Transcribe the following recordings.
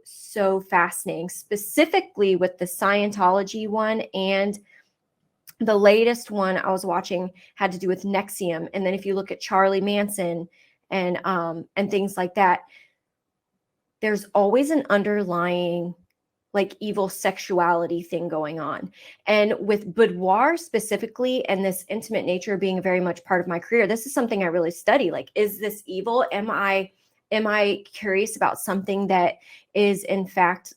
so fascinating, specifically with the Scientology one, and the latest one I was watching had to do with Nexium. And then if you look at Charlie Manson and things like that, there's always an underlying like evil sexuality thing going on. And with boudoir specifically, and this intimate nature being very much part of my career, this is something I really study. Like, is this evil? Am I curious about something that is in fact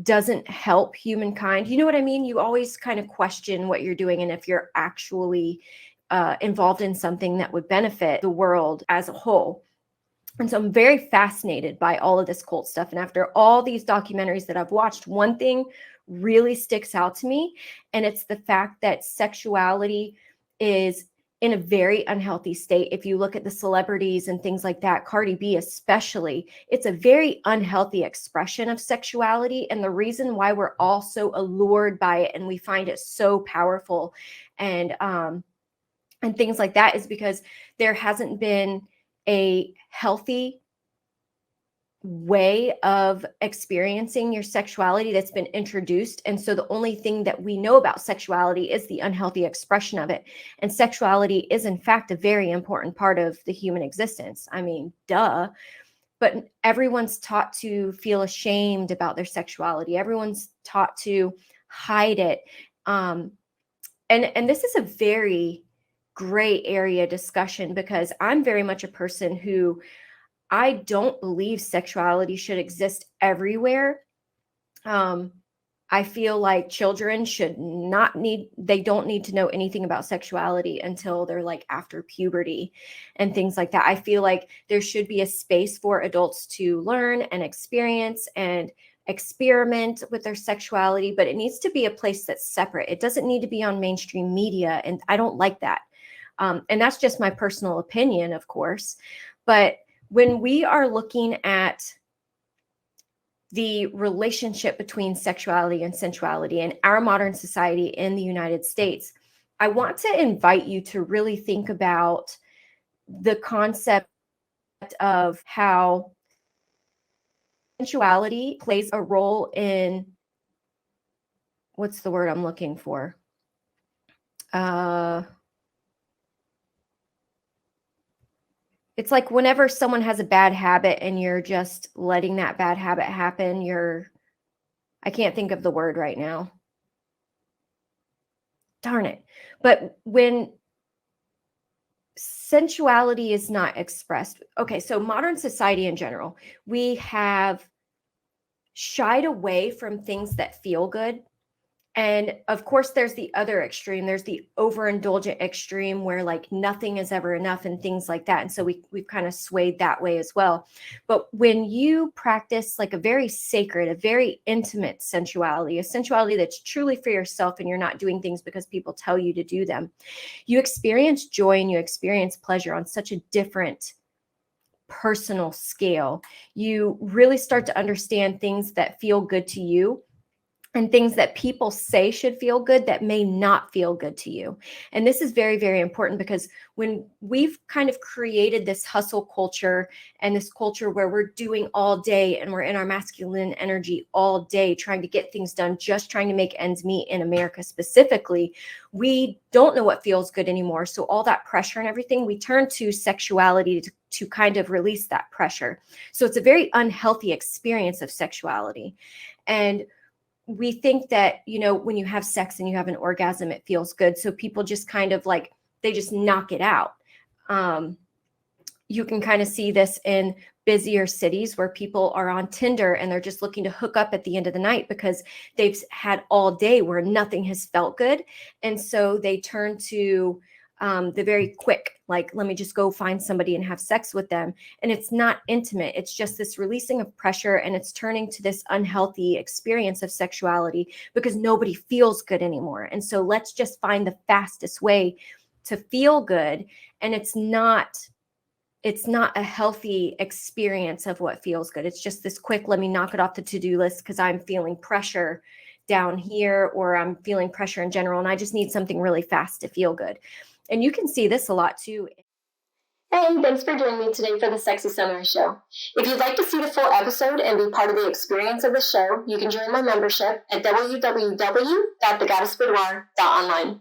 doesn't help humankind? You know what I mean? You always kind of question what you're doing and if you're actually involved in something that would benefit the world as a whole. And so I'm very fascinated by all of this cult stuff. And after all these documentaries that I've watched, one thing really sticks out to me, and it's the fact that sexuality is in a very unhealthy state. If you look at the celebrities and things like that, Cardi B especially, it's a very unhealthy expression of sexuality. And the reason why we're all so allured by it and we find it so powerful and things like that is because there hasn't been a healthy way of experiencing your sexuality that's been introduced. And so the only thing that we know about sexuality is the unhealthy expression of it. And sexuality is in fact a very important part of the human existence. I mean, duh. But everyone's taught to feel ashamed about their sexuality. Everyone's taught to hide it. And this is a very gray area discussion, because I'm very much a person who I don't believe sexuality should exist everywhere. I feel like children they don't need to know anything about sexuality until they're like after puberty and things like that. I feel like there should be a space for adults to learn and experience and experiment with their sexuality, but it needs to be a place that's separate. It doesn't need to be on mainstream media, and I don't like that. And that's just my personal opinion, of course. But when we are looking at the relationship between sexuality and sensuality in our modern society in the United States, I want to invite you to really think about the concept of how sensuality plays a role in, what's the word I'm looking for? It's like whenever someone has a bad habit and you're just letting that bad habit happen, I can't think of the word right now. Darn it. But when sensuality is not expressed, okay, so modern society in general, we have shied away from things that feel good. And of course, there's the other extreme. There's the overindulgent extreme where like nothing is ever enough and things like that. And so we've kind of swayed that way as well. But when you practice like a very sacred, a very intimate sensuality, a sensuality that's truly for yourself and you're not doing things because people tell you to do them, you experience joy and you experience pleasure on such a different personal scale. You really start to understand things that feel good to you and things that people say should feel good that may not feel good to you. And this is very, very important, because when we've kind of created this hustle culture and this culture where we're doing all day and we're in our masculine energy all day, trying to get things done, just trying to make ends meet in America specifically, we don't know what feels good anymore. So all that pressure and everything, we turn to sexuality to kind of release that pressure. So it's a very unhealthy experience of sexuality. And we think that, when you have sex and you have an orgasm, it feels good. So people just kind of like, they just knock it out. You can kind of see this in busier cities where people are on Tinder and they're just looking to hook up at the end of the night because they've had all day where nothing has felt good. And so they turn to the very quick, like, let me just go find somebody and have sex with them. And it's not intimate. It's just this releasing of pressure, and it's turning to this unhealthy experience of sexuality because nobody feels good anymore. And so let's just find the fastest way to feel good. And it's not a healthy experience of what feels good. It's just this quick, let me knock it off the to-do list because I'm feeling pressure down here, or I'm feeling pressure in general, and I just need something really fast to feel good. And you can see this a lot too. Hey, thanks for joining me today for the Sexy Summer Show. If you'd like to see the full episode and be part of the experience of the show, you can join my membership at www.thegoddessboudoir.online.